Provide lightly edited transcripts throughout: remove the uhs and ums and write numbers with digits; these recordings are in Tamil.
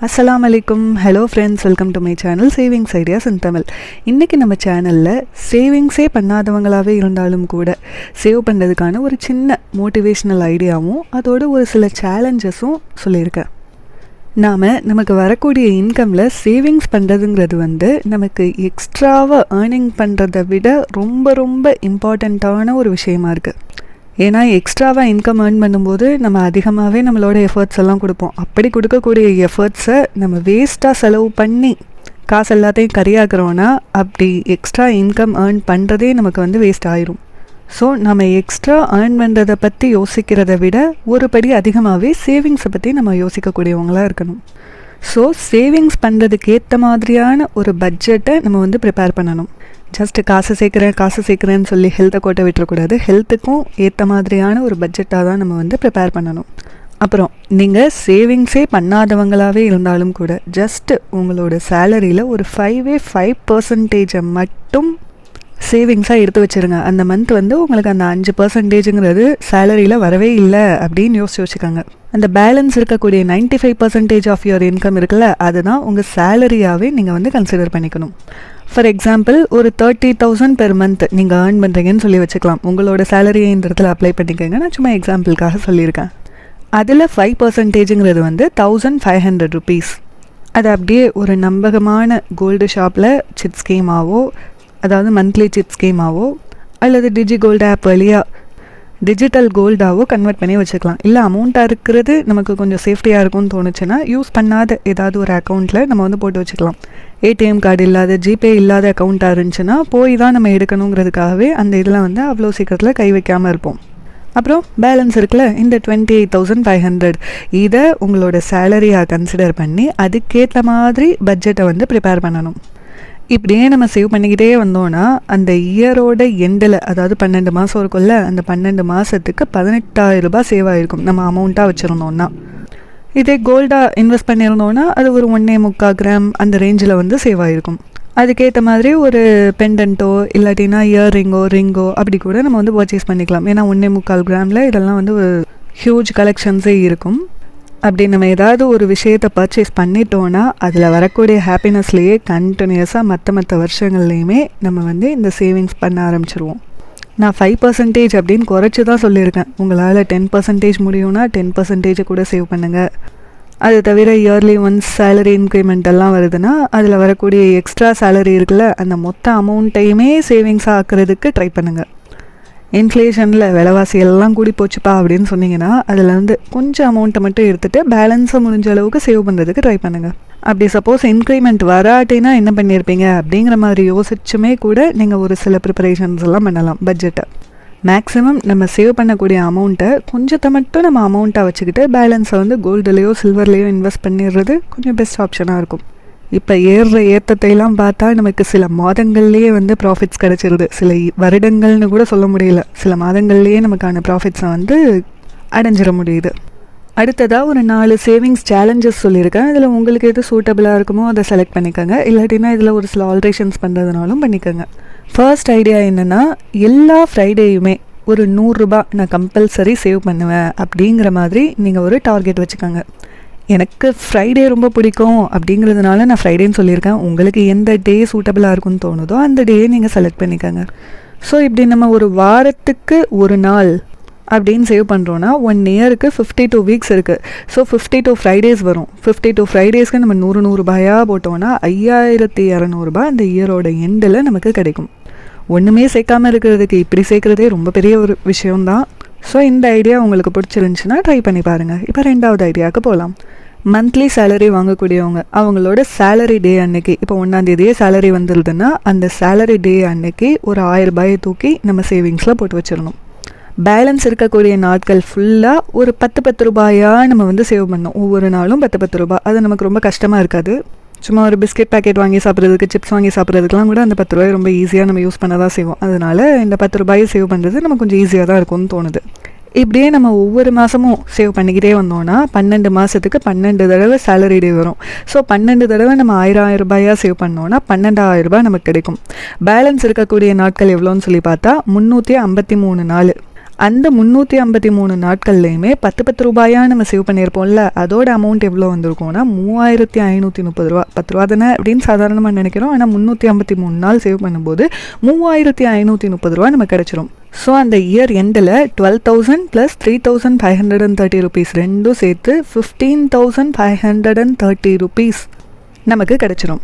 அஸ்ஸலாமு அலைக்கும். Hello friends, welcome to my channel savings ideas இன் தமிழ். இன்றைக்கி நம்ம சேனலில் சேவிங்ஸே பண்ணாதவங்களாகவே இருந்தாலும் கூட சேவ் பண்ணுறதுக்கான ஒரு சின்ன மோட்டிவேஷ்னல் ஐடியாவும் அதோட ஒரு சில சேலஞ்சஸும் சொல்லியிருக்கேன். நமக்கு வரக்கூடிய இன்கமில் சேவிங்ஸ் பண்ணுறதுங்கிறது நமக்கு எக்ஸ்ட்ராவாக ஏர்னிங் பண்ணுறதை விட ரொம்ப ரொம்ப இம்பார்ட்டண்ட்டான ஒரு விஷயமா இருக்குது. ஏன்னா எக்ஸ்ட்ராவாக இன்கம் ஏர்ன் பண்ணும்போது நம்ம அதிகமாகவே நம்மளோட எஃபர்ட்ஸ் எல்லாம் கொடுப்போம். அப்படி கொடுக்கக்கூடிய எஃபர்ட்ஸை நம்ம வேஸ்ட்டாக செலவு பண்ணி காசு எல்லாத்தையும் கரியாக்குறோன்னா அப்படி எக்ஸ்ட்ரா இன்கம் ஏர்ன் பண்ணுறதே நமக்கு வேஸ்ட் ஆயிரும். ஸோ நம்ம எக்ஸ்ட்ரா ஏர்ன் பண்ணுறதை பற்றி யோசிக்கிறத விட ஒரு படி அதிகமாகவே சேவிங்ஸை பற்றி நம்ம யோசிக்கக்கூடியவங்களாக இருக்கணும். ஸோ சேவிங்ஸ் பண்ணுறதுக்கு ஏற்ற மாதிரியான ஒரு பட்ஜெட்டை நம்ம ப்ரிப்பேர் பண்ணணும். ஜஸ்ட்டு காசு சேர்க்குறேன்னு சொல்லி ஹெல்த்தை கோட்டை விட்டுறக்கூடாது. ஹெல்த்துக்கும் ஏற்ற மாதிரியான ஒரு பட்ஜெட்டாக தான் நம்ம ப்ரிப்பேர் பண்ணணும். அப்புறம் நீங்கள் சேவிங்ஸே பண்ணாதவங்களாகவே இருந்தாலும் கூட ஜஸ்ட்டு உங்களோட சேலரியில் ஒரு 5% மட்டும் சேவிங்ஸாக எடுத்து வச்சுருங்க. அந்த மந்த் உங்களுக்கு அந்த 5%ங்கிறது சேலரியில் வரவே இல்லை அப்படின்னு யோசிச்சுக்காங்க. அந்த பேலன்ஸ் இருக்கக்கூடிய 95% ஆஃப் யுவர் இன்கம் இருக்குல்ல, அதுதான் உங்கள் சேலரியாகவே நீங்கள் கன்சிடர் பண்ணிக்கணும். ஃபார் எக்ஸாம்பிள், ஒரு 30,000 பெர் மந்த் நீங்கள் ஏர்ன் பண்ணுறீங்கன்னு சொல்லி வச்சுக்கலாம். உங்களோட சேலரியை இந்த இடத்துல அப்ளை பண்ணிக்கோங்க. நான் சும்மா எக்ஸாம்பிளுக்காக சொல்லியிருக்கேன். அதில் 5%ங்கிறது 1,500 rupees. அது அப்படியே ஒரு நம்பகமான கோல்டு ஷாப்பில் சிட் ஸ்கீமாவோ, அதாவது மந்த்லி சிட் ஸ்கீமாவோ அல்லது டிஜி கோல்டு ஆப் வழியாக டிஜிட்டல் கோல்டாவோ கன்வெர்ட் பண்ணி வச்சுக்கலாம். இல்லை அமௌண்ட்டாக இருக்கிறது நமக்கு கொஞ்சம் சேஃப்டியாக இருக்கும்னு தோணுச்சுன்னா யூஸ் பண்ணாத ஏதாவது ஒரு அக்கௌண்ட்டில் நம்ம போட்டு வச்சுக்கலாம். ஏடிஎம் கார்டு இல்லாத, ஜிபே இல்லாத அக்கௌண்ட்டாக இருந்துச்சுன்னா போய் தான் நம்ம எடுக்கணுங்கிறதுக்காகவே அந்த இதில் அவ்வளோ சீக்கிரத்தில் கை வைக்காமல் இருப்போம். அப்புறம் பேலன்ஸ் இருக்குல்ல, இந்த 28,500 இதை உங்களோட சேலரியாக கன்சிடர் பண்ணி அதுக்கேற்ற மாதிரி பட்ஜெட்டை ப்ரிப்பேர் பண்ணணும். இப்படியே நம்ம சேவ் பண்ணிக்கிட்டே வந்தோன்னா அந்த இயரோட எண்டில், அதாவது 12 மாதம் இருக்கும்ல, அந்த 12 மாதத்துக்கு 18,000 ரூபாய் சேவ் ஆகிருக்கும் நம்ம அமௌண்ட்டாக வச்சுருந்தோன்னா. இதே கோல்டாக இன்வெஸ்ட் பண்ணியிருந்தோன்னா அது ஒரு 1.25 கிராம் அந்த ரேஞ்சில் சேவ் ஆகிருக்கும். அதுக்கேற்ற மாதிரி ஒரு பெண்டன்ட்டோ இல்லாட்டினா ரிங்கோ அப்படி கூட நம்ம பர்ச்சேஸ் பண்ணிக்கலாம். ஏன்னா 1.25 கிராமில் இதெல்லாம் ஒரு ஹியூஜ் கலெக்ஷன்ஸே இருக்கும். அப்படி நம்ம ஏதாவது ஒரு விஷயத்தை பர்ச்சேஸ் பண்ணிட்டோன்னா அதில் வரக்கூடிய ஹாப்பினஸ்லேயே கண்டினியூஸாக மற்ற வருஷங்கள்லேயுமே நம்ம இந்த சேவிங்ஸ் பண்ண ஆரம்பிச்சிருவோம். நான் 5% அப்படின்னு குறைச்சி தான் சொல்லியிருக்கேன். உங்களால் 10% முடியும்னா 10% கூட சேவ் பண்ணுங்கள். அது தவிர இயர்லி ஒன்ஸ் சேலரி இன்க்ரிமெண்ட் எல்லாம் வருதுன்னா அதில் வரக்கூடிய எக்ஸ்ட்ரா சேலரி இருக்குல்ல, அந்த மொத்த அமௌண்ட்டையுமே சேவிங்ஸாக ஆக்கிறதுக்கு ட்ரை பண்ணுங்கள். இன்ஃப்ளேஷனில் விலைவாசி எல்லாம் கூடி போச்சுப்பா அப்படின்னு சொன்னீங்கன்னா அதில் கொஞ்சம் அமௌண்ட்டை மட்டும் எடுத்துகிட்டு பேலன்ஸை முடிஞ்ச அளவுக்கு சேவ் பண்ணுறதுக்கு ட்ரை பண்ணுங்கள். அப்படி சப்போஸ் இன்க்ரிமெண்ட் வராட்டினா என்ன பண்ணியிருப்பீங்க அப்படிங்கிற மாதிரி யோசிச்சுமே கூட நீங்கள் ஒரு சில ப்ரிப்பரேஷன்ஸ் எல்லாம் பண்ணலாம். பட்ஜெட்டை மேக்ஸிமம் நம்ம சேவ் பண்ணக்கூடிய அமௌண்ட்டை கொஞ்சத்தை மட்டும் நம்ம அமௌண்ட்டாக வச்சுக்கிட்டு பேலன்ஸை கோல்டுலேயோ சில்வர்லேயோ இன்வெஸ்ட் பண்ணிடுறது கொஞ்சம் பெஸ்ட் ஆப்ஷனாக இருக்கும். இப்போ ஏறுற ஏற்றத்தையெல்லாம் பார்த்தா நமக்கு சில மாதங்கள்லேயே ப்ராஃபிட்ஸ் கிடச்சிருது. சில வருடங்கள்னு கூட சொல்ல முடியல, சில மாதங்கள்லேயே நமக்கான ப்ராஃபிட்ஸை அடைஞ்சிட முடியுது. அடுத்ததாக ஒரு 4 சேவிங்ஸ் சேலஞ்சஸ் சொல்லியிருக்கேன். இதில் உங்களுக்கு எது சூட்டபிளாக இருக்குமோ அதை செலக்ட் பண்ணிக்கோங்க. இல்லாட்டினா இதில் ஒரு சில ஆல்ட்ரேஷன்ஸ் பண்ணுறதுனாலும் பண்ணிக்கோங்க. ஃபர்ஸ்ட் ஐடியா என்னென்னா, எல்லா ஃப்ரைடேயுமே ஒரு 100 ரூபாய் நான் கம்பல்சரி சேவ் பண்ணுவேன் அப்படிங்கிற மாதிரி நீங்கள் ஒரு டார்கெட் வச்சுக்கோங்க. எனக்கு ஃப்ரைடே ரொம்ப பிடிக்கும் அப்படிங்கிறதுனால நான் ஃப்ரைடேன்னு சொல்லியிருக்கேன். உங்களுக்கு எந்த டே சூட்டபிளாக இருக்குன்னு தோணுதோ அந்த டேயை நீங்கள் செலக்ட் பண்ணிக்கோங்க. ஸோ இப்படி நம்ம ஒரு வாரத்துக்கு ஒரு நாள் அப்படின்னு சேவ் பண்ணுறோன்னா 1 இயருக்கு 52 வீக்ஸ் இருக்குது. ஸோ 52 ஃப்ரைடேஸ் வரும். 52 ஃப்ரைடேஸ்க்கு நம்ம 100 ரூபாயாக போட்டோன்னா 5,200 ரூபாய் அந்த இயரோட எண்டில் நமக்கு கிடைக்கும். ஒன்றுமே சேர்க்காமல் இருக்கிறதுக்கு இப்படி சேர்க்குறதே ரொம்ப பெரிய ஒரு விஷயம்தான். ஸோ இந்த ஐடியா உங்களுக்கு பிடிச்சிருந்துச்சுன்னா ட்ரை பண்ணி பாருங்கள். இப்போ 2வது ஐடியாவுக்கு போகலாம். மந்த்லி சேலரி வாங்கக்கூடியவங்க அவங்களோட சேலரி டே அன்னைக்கு, இப்போ 1ஆம் தேதியே சேலரி வந்துடுதுன்னா அந்த சேலரி டே அன்னைக்கு ஒரு 1000 ரூபாயை தூக்கி நம்ம சேவிங்ஸில் போட்டு வச்சிடணும். பேலன்ஸ் இருக்கக்கூடிய நாட்கள் ஃபுல்லாக ஒரு 10 ரூபாயாக நம்ம சேவ் பண்ணணும். ஒவ்வொரு நாளும் 10 ரூபாய். அது நமக்கு ரொம்ப கஷ்டமாக இருக்காது. சும்மா ஒரு பிஸ்கெட் பேக்கெட் வாங்கி சாப்பிட்றதுக்கு, சிப்ஸ் வாங்கி சாப்பிட்றதுக்குலாம் கூட அந்த 10 ரூபாய் ரொம்ப ஈஸியாக நம்ம யூஸ் பண்ண தான் செய்வோம். அதனால் இந்த 10 ரூபாயை சேவ் பண்ணுறது நமக்கு கொஞ்சம் ஈஸியாக தான் இருக்கும்னு தோணுது. இப்படியே நம்ம ஒவ்வொரு மாதமும் சேவ் பண்ணிக்கிட்டே வந்தோன்னா 12 மாதத்துக்கு 12 தடவை சேலரி டே வரும். ஸோ 12 தடவை நம்ம 1000 ரூபாயாக சேவ் பண்ணோன்னா 12,000 ரூபாய் நமக்கு கிடைக்கும். பேலன்ஸ் இருக்கக்கூடிய நாட்கள் எவ்வளோன்னு சொல்லி பார்த்தா 353 நாள். அந்த 353 நாட்கள்லையுமே 10 ரூபாயாக நம்ம சேவ் பண்ணியிருப்போம்ல, அதோட அமௌண்ட் எவ்வளோ வந்திருக்கும்னா 3530 ரூபா. 10 ரூபா தானே அப்படின்னு சாதாரணமாக நினைக்கிறோம். ஆனால் 353 நாள் சேவ் பண்ணும்போது 3530 ரூபா நமக்கு கிடச்சிரும். ஸோ அந்த இயர் எண்டில் 12,000 + 3,530 ருபீஸ் ரெண்டும் சேர்த்து 15,530 ருபீஸ் நமக்கு கிடச்சிரும்.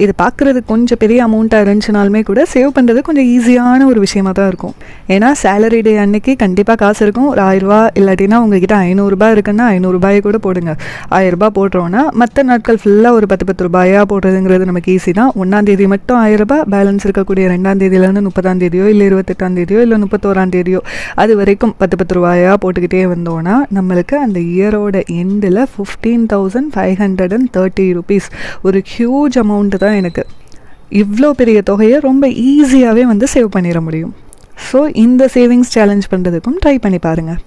இது பார்க்குறது கொஞ்சம் பெரிய அமௌண்ட்டாக இருந்துச்சுனாலுமே கூட சேவ் பண்ணுறது கொஞ்சம் ஈஸியான ஒரு விஷயமாக தான் இருக்கும். ஏன்னா சேலரி டே அன்னைக்கு கண்டிப்பாக காசு இருக்கும். ஒரு 1000 ரூபா இல்லாட்டினா உங்ககிட்ட 500 ரூபாய் இருக்குன்னா 500 ரூபாயை கூட போடுங்க. 1000 ரூபாய் போடுறோன்னா மற்ற நாட்கள் ஃபுல்லாக ஒரு 10 ரூபாயாக போடுறதுங்கிறது நமக்கு ஈஸி தான். 1ஆம் தேதி மட்டும் 1000 ரூபாய், பேலன்ஸ் இருக்கக்கூடிய 2ஆம் தேதியிலேருந்து 30ஆம் தேதியோ இல்லை 28ஆம் தேதியோ இல்லை 31ஆம் தேதியோ அது வரைக்கும் 10 ரூபாயாக போட்டுக்கிட்டே வந்தோன்னா நம்மளுக்கு அந்த இயரோட எண்டில் 15,530 ருபீஸ் ஒரு ஹியூஜ் அமௌண்ட்டு தான். எனக்கு இவ்வளோ பெரிய தொகையை ரொம்ப ஈஸியாகவே சேவ் பண்ணிட முடியும். ஸோ இந்த சேவிங்ஸ் சேலஞ்ச் பண்ணுறதுக்கும் ட்ரை பண்ணி பாருங்கள்.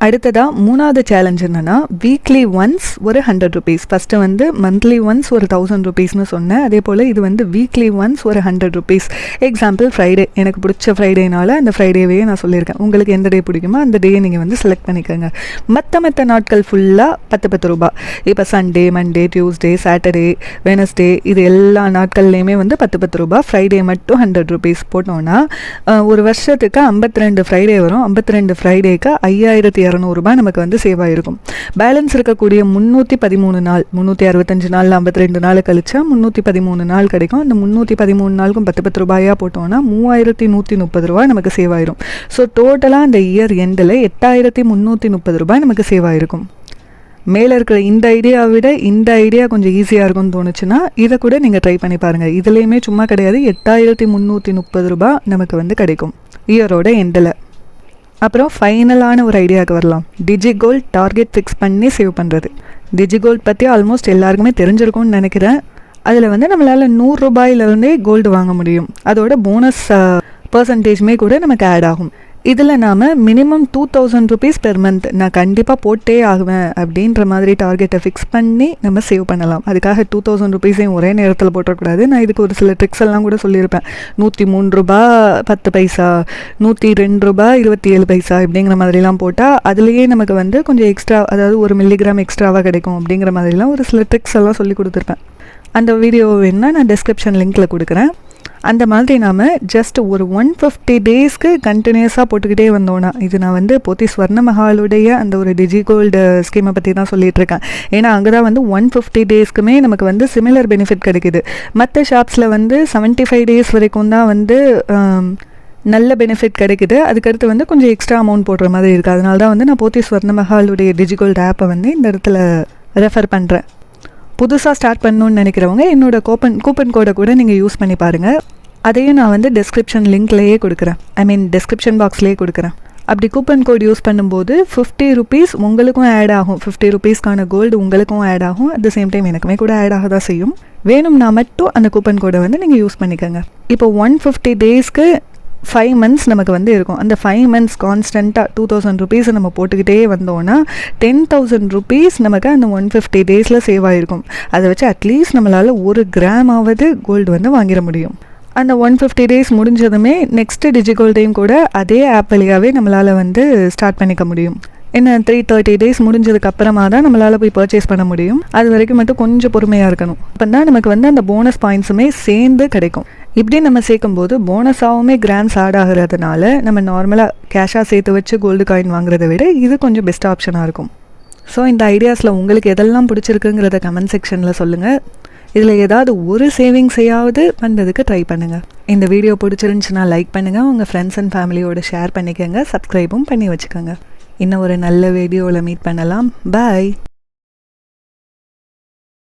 அடுத்ததாக 3வது சேலஞ்ச் என்னென்னா வீக்லி ஒன்ஸ் ஒரு 100 ருபீஸ். ஃபஸ்ட்டு மந்த்லி ஒன்ஸ் ஒரு 1000 ருபீஸ்னு சொன்னேன். அதே போல் இது வீக்லி ஒன்ஸ் ஒரு 100 ருபீஸ். எக்ஸாம்பிள் ஃப்ரைடே, எனக்கு பிடிச்ச ஃப்ரைடேனால அந்த ஃப்ரைடேவே நான் சொல்லியிருக்கேன். உங்களுக்கு எந்த டே பிடிக்குமோ அந்த டே நீங்கள் செலக்ட் பண்ணிக்கோங்க. மற்ற நாட்கள் ஃபுல்லாக 10 ரூபாய். இப்போ Sunday, Monday, Tuesday, Saturday, Wednesday இது எல்லா நாட்கள்லேயுமே 10 ரூபாய். ஃப்ரைடே மட்டும் 100 ருபீஸ் போட்டோன்னா ஒரு வருஷத்துக்கு 52 ஃப்ரைடே வரும். 52 ஃப்ரைடேக்கு 5200 ரூபாய் நமக்கு சேவ் ஆகிருக்கும். பேலன்ஸ் இருக்கக்கூடிய 313 நாள், 365 நாள் 52 நாள் கழிச்சா 313 நாள் கிடைக்கும். அந்த 313 நாளுக்கும் 10 ரூபாயாக போட்டோம்னா 3130 ரூபாய் நமக்கு சேவ் ஆயிரும். ஸோ டோட்டலாக அந்த இயர் எண்டில் 8330 ரூபாய் நமக்கு சேவ் ஆகிருக்கும். மேலே இருக்கிற இந்த ஐடியாவை விட இந்த ஐடியா கொஞ்சம் ஈஸியாக இருக்கும்னு தோணுச்சுன்னா இதை கூட நீங்கள் ட்ரை பண்ணி பாருங்கள். இதுலேயுமே சும்மா கிடையாது, 8330 ரூபாய் நமக்கு கிடைக்கும் இயரோட எண்டில். அப்புறம் ஃபைனலான ஒரு ஐடியாவுக்கு வரலாம். டிஜிகோல்ட் டார்கெட் ஃபிக்ஸ் பண்ணி சேவ் பண்ணுறது. டிஜிகோல்ட் பற்றி ஆல்மோஸ்ட் எல்லாருக்குமே தெரிஞ்சிருக்கும்னு நினைக்கிறேன். அதில் நம்மளால் 100 ரூபாயிலிருந்தே கோல்டு வாங்க முடியும். அதோட போனஸ் பர்சன்டேஜுமே கூட நமக்கு ஆட் ஆகும். இதில் நாம் மினிமம் 2000 ருபீஸ் பெர் மந்த் நான் கண்டிப்பாக போட்டே ஆகுவேன் அப்படின்ற மாதிரி டார்கெட்டை ஃபிக்ஸ் பண்ணி நம்ம சேவ் பண்ணலாம். அதுக்காக 2000 ருபீஸையும் ஒரே நேரத்தில் போட்டக்கூடாது. நான் இதுக்கு ஒரு சில ட்ரிக்ஸ் எல்லாம் கூட சொல்லியிருப்பேன். 103 ரூபாய் 10 பைசா, 102 ரூபாய் 27 பைசா இப்படிங்கிற மாதிரிலாம் போட்டால் அதுலேயே நமக்கு கொஞ்சம் எக்ஸ்ட்ரா, அதாவது 1 மில்லிகிராம் எக்ஸ்ட்ராவாக கிடைக்கும் அப்படிங்கிற மாதிரிலாம் ஒரு சில ட்ரிக்ஸ் எல்லாம் சொல்லி கொடுத்துருப்பேன். அந்த வீடியோ வேணுன்னா நான் டிஸ்கிரிப்ஷன் லிங்க்கில் கொடுக்குறேன். அந்த மாதிரி நாம் ஜஸ்ட் ஒரு 150 டேஸ்க்கு கண்டினியூஸாக போட்டுக்கிட்டே வந்தோன்னா, இது நான் போத்தி ஸ்வர்ண மஹாலுடைய அந்த ஒரு டிஜிகோல்டு ஸ்கீமை பற்றி தான் சொல்லிகிட்டு இருக்கேன். ஏன்னா அங்கே தான் 150 டேஸ்க்குமே நமக்கு சிமிலர் பெனிஃபிட் கிடைக்குது. மற்ற ஷாப்ஸில் 75 டேஸ் வரைக்கும் தான் நல்ல பெனிஃபிட் கிடைக்குது. அதுக்கடுத்து கொஞ்சம் எக்ஸ்ட்ரா அமௌண்ட் போடுற மாதிரி இருக்குது. அதனால தான் நான் போத்தி ஸ்வர்ண மஹாலுடைய டிஜிகோல்டு ஆப்பை இந்த இடத்துல ரெஃபர் பண்ணுறேன். புதுசாக ஸ்டார்ட் பண்ணணுன்னு நினைக்கிறவங்க என்னோட கூப்பன் கோடை கூட நீங்கள் யூஸ் பண்ணி பாருங்கள். அதையும் நான் டிஸ்கிரிப்ஷன் லிங்க்லேயே கொடுக்குறேன், டிஸ்கிரிப்ஷன் பாக்ஸ்லேயே கொடுக்குறேன். அப்படி கூப்பன் கோட் யூஸ் பண்ணும்போது 50 ருபீஸ் உங்களுக்கும் ஆட் ஆகும். 50 ருபீஸ்க்கான கோல்டு உங்களுக்கும் ஆட் ஆகும். அட் த சேம் டைம் எனக்குமே கூட ஆட் ஆக தான் செய்யும். வேணும்னா மட்டும் அந்த கூப்பன் கோடை நீங்கள் யூஸ் பண்ணிக்கோங்க. இப்போ 150 டேஸ்க்கு 5 மந்த்ஸ் நமக்கு இருக்கும். அந்த 5 மந்த்ஸ் கான்ஸ்டண்ட்டாக 2000 ருபீஸை நம்ம போட்டுக்கிட்டே வந்தோன்னா 10,000 ருபீஸ் நமக்கு அந்த 150 டேஸில் சேவ் ஆகிருக்கும். அதை வச்சு அட்லீஸ்ட் நம்மளால் 1 கிராமாவது கோல்டு வாங்கிட முடியும். அந்த 150 டேஸ் முடிஞ்சதுமே நெக்ஸ்ட்டு டிஜிகோல்டையும் கூட அதே ஆப் வழியாகவே நம்மளால் ஸ்டார்ட் பண்ணிக்க முடியும். என்ன 330 டேஸ் முடிஞ்சதுக்கு அப்புறமா தான் நம்மளால் போய் பர்ச்சேஸ் பண்ண முடியும். அது வரைக்கும் மட்டும் கொஞ்சம் பொறுமையாக இருக்கணும். அப்போ தான் நமக்கு அந்த போனஸ் பாயிண்ட்ஸுமே சேர்ந்து கிடைக்கும். இப்படி நம்ம சேர்க்கும்போது போனஸாகவுமே கிராம்ஸ் ஆட் ஆகிறதுனால நம்ம நார்மலாக கேஷாக சேர்த்து வச்சு கோல்டு காயின் வாங்குறதை விட இது கொஞ்சம் பெஸ்ட் ஆப்ஷனாக இருக்கும். ஸோ இந்த ஐடியாஸில் உங்களுக்கு எதெல்லாம் பிடிச்சிருக்குங்கிறத கமெண்ட் செக்ஷனில் சொல்லுங்கள். இதில் ஏதாவது ஒரு சேவிங்ஸையாவது பண்ணுறதுக்கு ட்ரை பண்ணுங்கள். இந்த வீடியோ பிடிச்சிருந்துச்சுன்னா லைக் பண்ணுங்கள், உங்கள் ஃப்ரெண்ட்ஸ் அண்ட் ஃபேமிலியோட ஷேர் பண்ணிக்கோங்க, சப்ஸ்கிரைபும் பண்ணி வச்சுக்கோங்க. இன்னும் ஒரு நல்ல வீடியோவில் மீட் பண்ணலாம். பாய்.